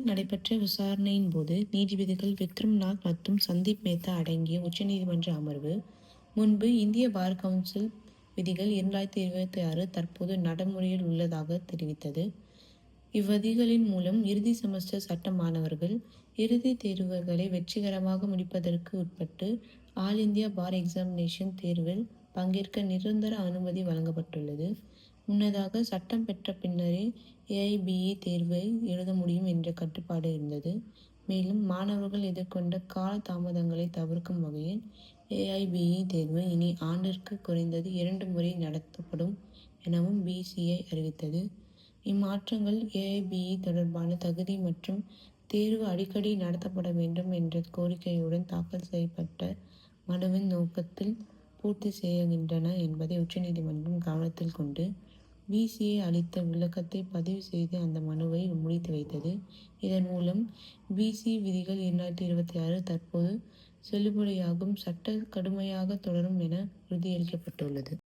நடைபெற்ற விசாரணையின் போது நீதிபதிகள் விக்ரம் நாத் மற்றும் சந்தீப் மேத்தா அடங்கிய உச்சநீதிமன்ற அமர்வு முன்பு இந்திய பார் கவுன்சில் விதிகள் 2026 தற்போது நடைமுறையில் உள்ளதாக தெரிவித்தது. இவ்விதிகளின் மூலம் இறுதி செமஸ்டர் சட்ட மாணவர்கள் இறுதித் தேர்வுகளை வெற்றிகரமாக முடிப்பதற்கு உட்பட்டு ஆல் இந்தியா பார் எக்ஸாமினேஷன் தேர்வில் பங்கேற்க நிரந்தர அனுமதி வழங்கப்பட்டுள்ளது. முன்னதாக சட்டம் பெற்ற பின்னரே ஏஐபிஇ தேர்வை எழுத முடியும் என்ற கட்டுப்பாடு இருந்தது. மேலும் மாணவர்கள் எதிர்கொண்ட கால தாமதங்களை தவிர்க்கும் வகையில் ஏஐபிஇ தேர்வு இனி ஆண்டிற்கு குறைந்தது 2 முறை நடத்தப்படும் எனவும் பிசிஐ அறிவித்தது. இம்மாற்றங்கள் ஏஐபிஇ தொடர்பான தகுதி மற்றும் தேர்வு அடிக்கடி நடத்தப்பட வேண்டும் என்ற கோரிக்கையுடன் தாக்கல் செய்யப்பட்ட மனுவின் நோக்கத்தில் பூர்த்தி செய்கின்றன என்பதை உச்சநீதிமன்றம் கவனத்தில் கொண்டு பிசிஐ அளித்த விளக்கத்தை பதிவு செய்து அந்த மனுவை முடித்து வைத்தது. இதன் மூலம் பிசி விதிகள் 2026 தற்போது செல்லுபடியாகும் சட்ட கடுமையாக தொடரும் என உறுதியளிக்கப்பட்டுள்ளது.